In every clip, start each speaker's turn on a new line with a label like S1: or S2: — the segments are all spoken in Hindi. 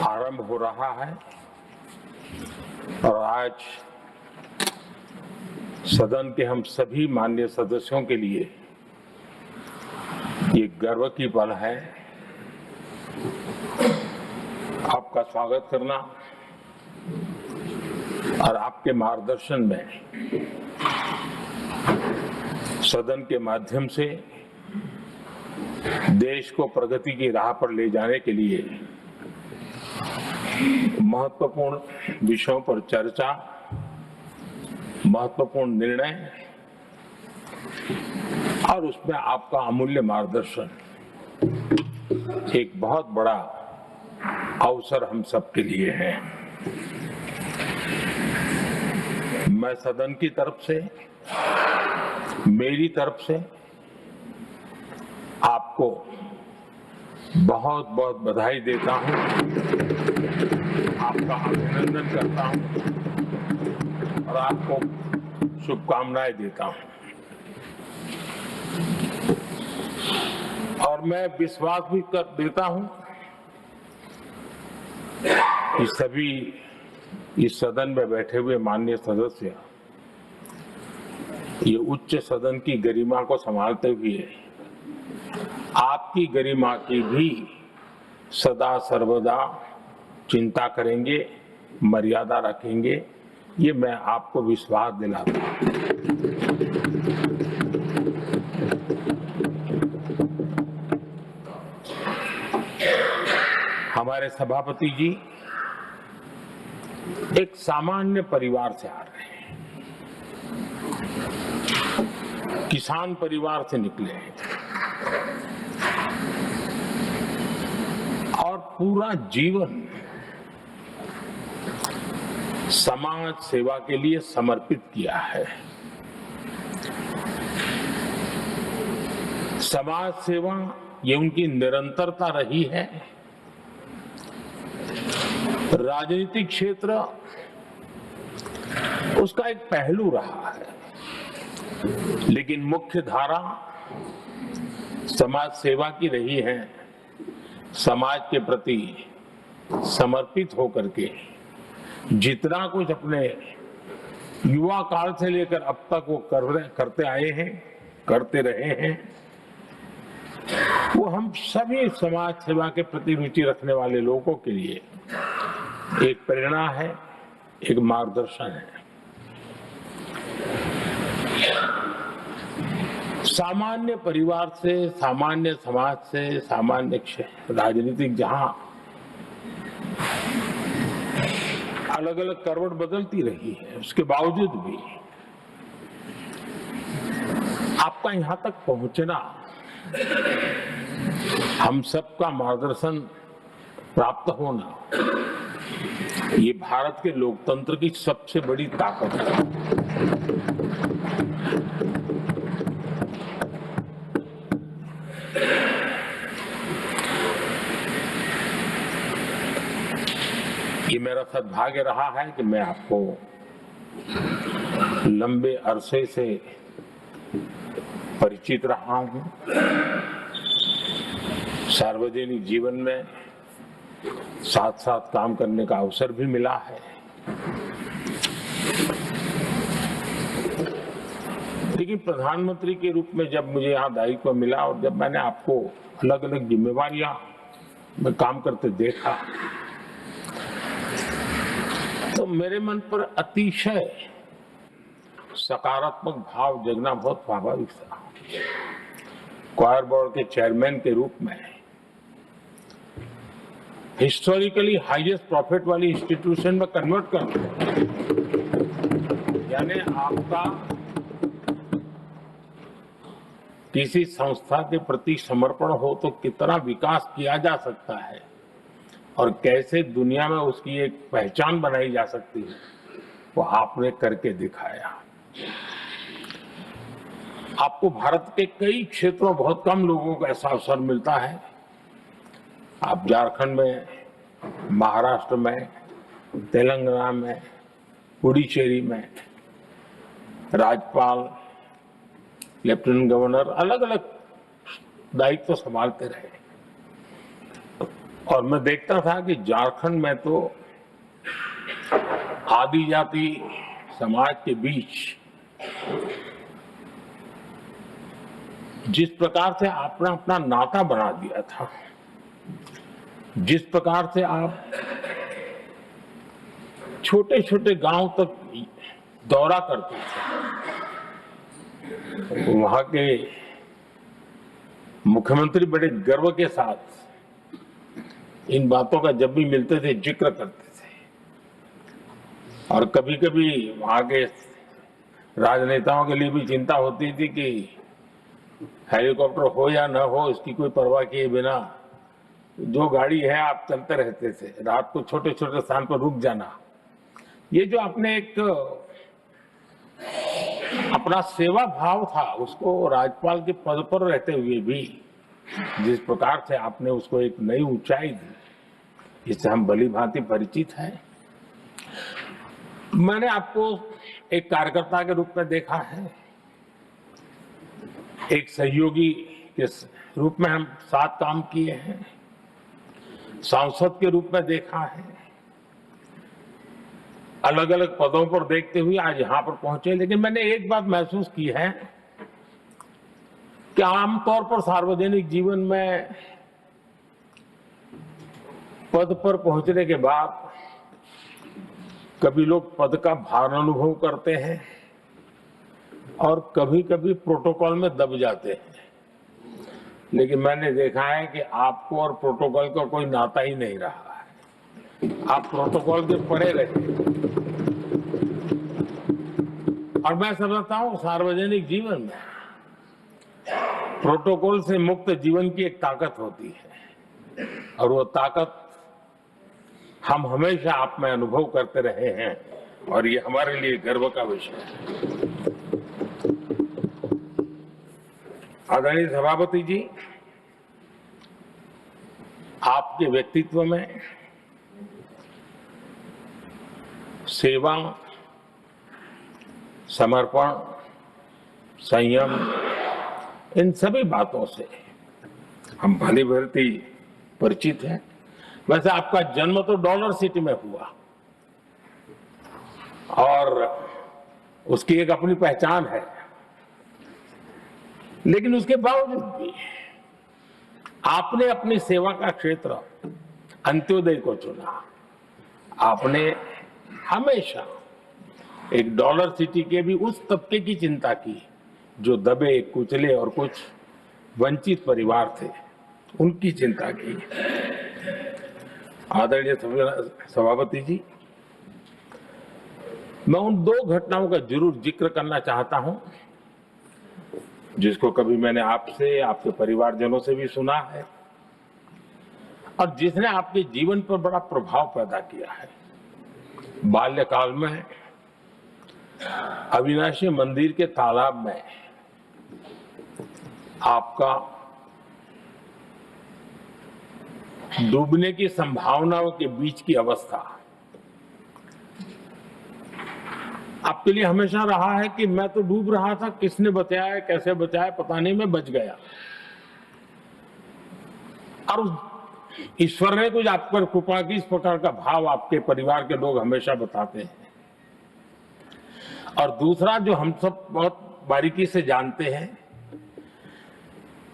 S1: आरंभ हो रहा है और आज सदन के हम सभी माननीय सदस्यों के लिए ये गर्व की पल है आपका स्वागत करना और आपके मार्गदर्शन में सदन के माध्यम से देश को प्रगति की राह पर ले जाने के लिए महत्वपूर्ण विषयों पर चर्चा, महत्वपूर्ण निर्णय और उसमें आपका अमूल्य मार्गदर्शन एक बहुत बड़ा अवसर हम सबके लिए है। मैं सदन की तरफ से, मेरी तरफ से आपको बहुत बहुत बधाई देता हूं, आपका अभिनंदन करता हूं और आपको शुभकामनाएं देता हूं। और मैं विश्वास भी कर देता हूं कि सभी इस सदन में बैठे हुए माननीय सदस्य ये उच्च सदन की गरिमा को संभालते हुए आपकी गरिमा की भी सदा सर्वदा चिंता करेंगे, मर्यादा रखेंगे, ये मैं आपको विश्वास दिलाता हूं। हमारे सभापति जी एक सामान्य परिवार से आ रहे हैं, किसान परिवार से निकले हैं और पूरा जीवन समाज सेवा के लिए समर्पित किया है। समाज सेवा ये उनकी निरंतरता रही है। राजनीतिक क्षेत्र उसका एक पहलू रहा है, लेकिन मुख्य धारा समाज सेवा की रही है। समाज के प्रति समर्पित होकर के जितना कुछ अपने युवा काल से लेकर अब तक वो करते आए हैं, करते रहे हैं, वो हम सभी समाज सेवा के प्रति रुचि रखने वाले लोगों के लिए एक प्रेरणा है, एक मार्गदर्शन है। सामान्य परिवार से, सामान्य समाज से, सामान्य राजनीतिक जहां अलग अलग करवट बदलती रही है, उसके बावजूद भी आपका यहां तक पहुंचना, हम सबका मार्गदर्शन प्राप्त होना, ये भारत के लोकतंत्र की सबसे बड़ी ताकत है। ये मेरा सद्भाग्य रहा है कि मैं आपको लंबे अरसे से परिचित रहा हूं। सार्वजनिक जीवन में साथ साथ काम करने का अवसर भी मिला है। लेकिन प्रधानमंत्री के रूप में जब मुझे यहाँ दायित्व मिला और जब मैंने आपको अलग अलग जिम्मेवारियां में काम करते देखा, तो मेरे मन पर अतिशय सकारात्मक भाव जगना बहुत स्वाभाविक था। क्वायर बोर्ड के चेयरमैन के रूप में हिस्टोरिकली हाईएस्ट प्रॉफिट वाली इंस्टीट्यूशन में कन्वर्ट करना, यानी आपका किसी संस्था के प्रति समर्पण हो तो कितना विकास किया जा सकता है और कैसे दुनिया में उसकी एक पहचान बनाई जा सकती है, वो आपने करके दिखाया। आपको भारत के कई क्षेत्रों बहुत कम लोगों को ऐसा अवसर मिलता है। आप झारखंड में, महाराष्ट्र में, तेलंगाना में, पुडुचेरी में राज्यपाल, लेफ्टिनेंट गवर्नर अलग अलग दायित्व संभालते रहे। और मैं देखता था कि झारखंड में तो आदिजाति समाज के बीच जिस प्रकार से आपने अपना नाता बना दिया था, जिस प्रकार से आप छोटे छोटे गांव तक दौरा करते थे, वहां के मुख्यमंत्री बड़े गर्व के साथ इन बातों का जब भी मिलते थे जिक्र करते थे। और कभी कभी वहां के राजनेताओं के लिए भी चिंता होती थी कि हेलीकॉप्टर हो या न हो, इसकी कोई परवाह किए बिना जो गाड़ी है आप चलते रहते थे, रात को छोटे छोटे स्थान पर रुक जाना। ये जो आपने एक अपना सेवा भाव था, उसको राज्यपाल के पद पर रहते हुए भी जिस प्रकार से आपने उसको एक नई ऊंचाई दी, इससे हम भली भांति परिचित हैं। मैंने आपको एक कार्यकर्ता के रूप में देखा है, एक सहयोगी के रूप में हम साथ काम किए हैं, सांसद के रूप में देखा है, अलग अलग पदों पर देखते हुए आज यहां पर पहुंचे। लेकिन मैंने एक बात महसूस की है कि आमतौर पर सार्वजनिक जीवन में पद पर पहुंचने के बाद कभी लोग पद का भार अनुभव करते हैं और कभी कभी प्रोटोकॉल में दब जाते हैं। लेकिन मैंने देखा है कि आपको और प्रोटोकॉल का कोई नाता ही नहीं रहा है, आप प्रोटोकॉल के परे रहे। और मैं समझता हूं सार्वजनिक जीवन में प्रोटोकॉल से मुक्त जीवन की एक ताकत होती है, और वो ताकत हम हमेशा आप में अनुभव करते रहे हैं, और ये हमारे लिए गर्व का विषय है। आदरणीय सभापति जी, आपके व्यक्तित्व में सेवा, समर्पण, संयम, इन सभी बातों से हम भली भांति परिचित हैं। वैसे आपका जन्म तो डॉलर सिटी में हुआ और उसकी एक अपनी पहचान है, लेकिन उसके बावजूद भी आपने अपनी सेवा का क्षेत्र अंत्योदय को चुना। आपने हमेशा एक डॉलर सिटी के भी उस तबके की चिंता की जो दबे कुचले और कुछ वंचित परिवार थे, उनकी चिंता की। आदरणीय सभापति जी, मैं उन दो घटनाओं का जरूर जिक्र करना चाहता हूं जिसको कभी मैंने आपसे, आपके परिवारजनों से भी सुना है और जिसने आपके जीवन पर बड़ा प्रभाव पैदा किया है। बाल्यकाल में अविनाशी मंदिर के तालाब में आपका डूबने की संभावनाओं के बीच की अवस्था आपके लिए हमेशा रहा है कि मैं तो डूब रहा था, किसने बचाया, कैसे बचाया पता नहीं, मैं बच गया। और ईश्वर ने कुछ आप पर कृपा की, इस प्रकार का भाव आपके परिवार के लोग हमेशा बताते हैं। और दूसरा जो हम सब बहुत बारीकी से जानते हैं,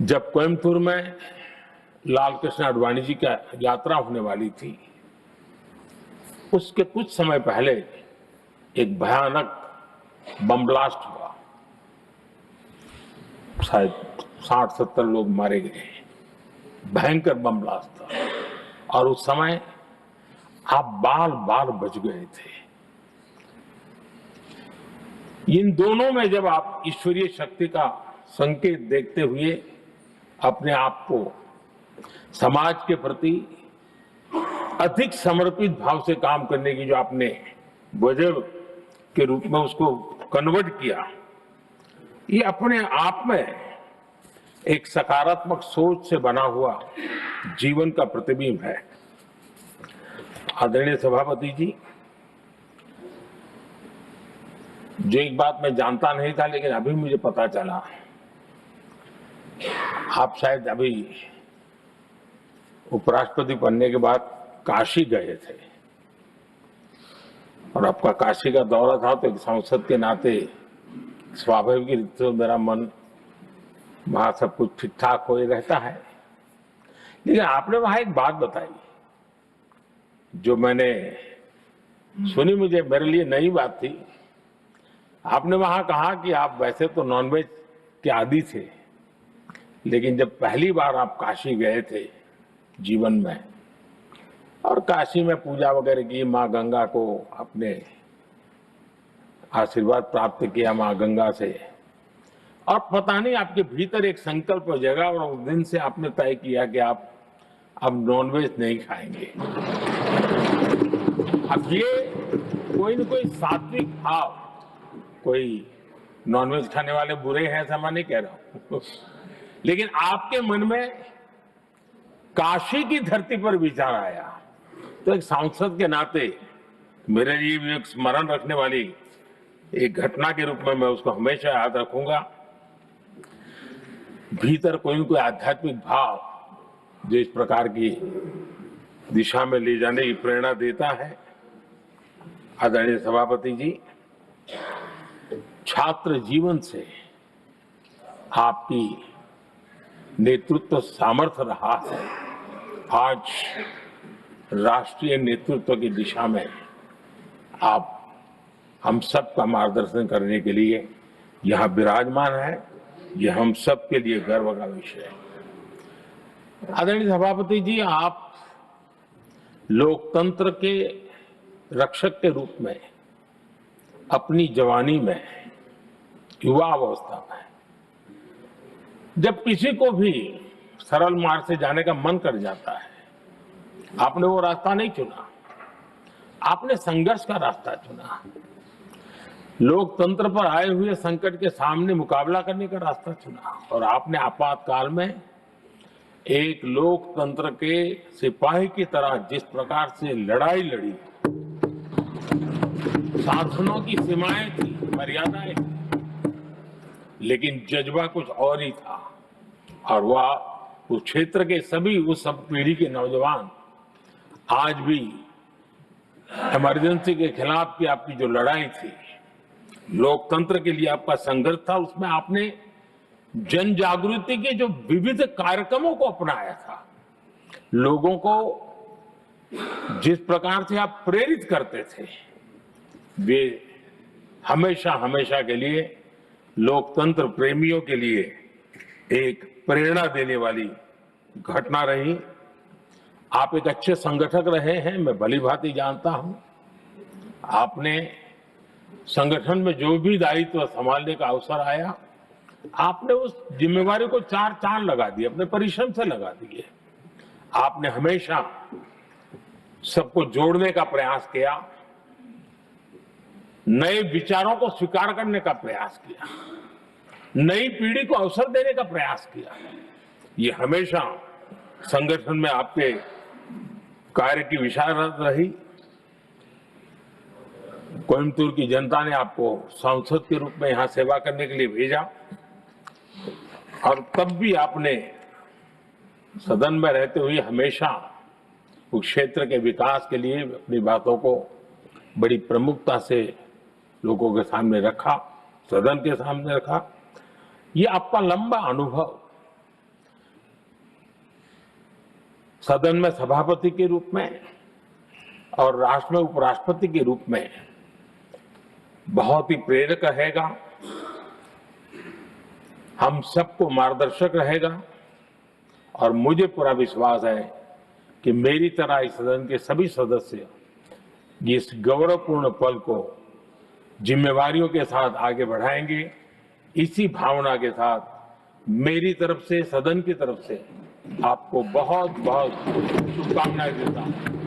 S1: जब कोयम्बतूर में लाल कृष्ण आडवाणी जी का यात्रा होने वाली थी, उसके कुछ समय पहले एक भयानक बम ब्लास्ट हुआ, शायद 60-70 लोग मारे गए। भयंकर बम ब्लास्ट था और उस समय आप बाल बाल बच गए थे। इन दोनों में जब आप ईश्वरीय शक्ति का संकेत देखते हुए अपने आप को समाज के प्रति अधिक समर्पित भाव से काम करने की जो आपने वजह के रूप में उसको कन्वर्ट किया, ये अपने आप में एक सकारात्मक सोच से बना हुआ जीवन का प्रतिबिंब है। आदरणीय सभापति जी, जो एक बात मैं जानता नहीं था लेकिन अभी मुझे पता चला, आप शायद अभी उपराष्ट्रपति बनने के बाद काशी गए थे और आपका काशी का दौरा था, तो एक सांसद के नाते स्वाभाविक रूप से मेरा मन वहां सब कुछ ठीक ठाक हो ही रहता है। लेकिन आपने वहां एक बात बताई जो मैंने सुनी, मुझे मेरे लिए नई बात थी। आपने वहां कहा कि आप वैसे तो नॉनवेज के आदी थे, लेकिन जब पहली बार आप काशी गए थे जीवन में और काशी में पूजा वगैरह की, माँ गंगा को अपने आशीर्वाद प्राप्त किया माँ गंगा से, और पता नहीं आपके भीतर एक संकल्प जगा और उस दिन से आपने तय किया कि आप अब नॉनवेज नहीं खाएंगे। अब ये कोई न कोई सात्विक भाव, कोई नॉनवेज खाने वाले बुरे हैं ऐसा मैं नहीं कह रहा हूं, लेकिन आपके मन में काशी की धरती पर विचार आया, तो एक सांसद के नाते मेरे लिए भी एक स्मरण रखने वाली एक घटना के रूप में मैं उसको हमेशा याद रखूंगा। भीतर कोई न कोई आध्यात्मिक भाव जो इस प्रकार की दिशा में ले जाने की प्रेरणा देता है। आदरणीय सभापति जी, छात्र जीवन से आपकी नेतृत्व सामर्थ्य रहा है। आज राष्ट्रीय नेतृत्व की दिशा में आप हम सब का मार्गदर्शन करने के लिए यहाँ विराजमान है, ये हम सब के लिए गर्व का विषय है। आदरणीय सभापति जी, आप लोकतंत्र के रक्षक के रूप में अपनी जवानी में, युवा अवस्था में, जब किसी को भी सरल मार्ग से जाने का मन कर जाता है, आपने वो रास्ता नहीं चुना, आपने संघर्ष का रास्ता चुना। लोकतंत्र पर आए हुए संकट के सामने मुकाबला करने का रास्ता चुना और आपने आपातकाल में एक लोकतंत्र के सिपाही की तरह जिस प्रकार से लड़ाई लड़ी, शासनों की सीमाएं थी, मर्यादाएं थी, लेकिन जज्बा कुछ और ही था। और वह उस क्षेत्र के सभी, उस सब पीढ़ी के नौजवान आज भी इमरजेंसी के खिलाफ की आपकी जो लड़ाई थी, लोकतंत्र के लिए आपका संघर्ष था, उसमें आपने जन जागृति के जो विविध कार्यक्रमों को अपनाया था, लोगों को जिस प्रकार से आप प्रेरित करते थे, वे हमेशा हमेशा के लिए लोकतंत्र प्रेमियों के लिए एक प्रेरणा देने वाली घटना रही। आप एक अच्छे संगठक रहे हैं, मैं भली भांति जानता हूं। आपने संगठन में जो भी दायित्व संभालने का अवसर आया, आपने उस जिम्मेवारी को चार चांद लगा दिए, अपने परिश्रम से लगा दिए। आपने हमेशा सबको जोड़ने का प्रयास किया, नए विचारों को स्वीकार करने का प्रयास किया, नई पीढ़ी को अवसर देने का प्रयास किया। ये हमेशा संगठन में आपके कार्य की विशारत रही। कोयम्बतूर की जनता ने आपको सांसद के रूप में यहां सेवा करने के लिए भेजा और तब भी आपने सदन में रहते हुए हमेशा उस क्षेत्र के विकास के लिए अपनी बातों को बड़ी प्रमुखता से लोगों के सामने रखा, सदन के सामने रखा। ये आपका लंबा अनुभव सदन में सभापति के रूप में और राष्ट्र में उपराष्ट्रपति के रूप में बहुत ही प्रेरक रहेगा, हम सबको मार्गदर्शक रहेगा। और मुझे पूरा विश्वास है कि मेरी तरह इस सदन के सभी सदस्य इस गौरवपूर्ण पल को जिम्मेवारियों के साथ आगे बढ़ाएंगे। इसी भावना के साथ मेरी तरफ से, सदन की तरफ से आपको बहुत बहुत शुभकामनाएं देता हूं।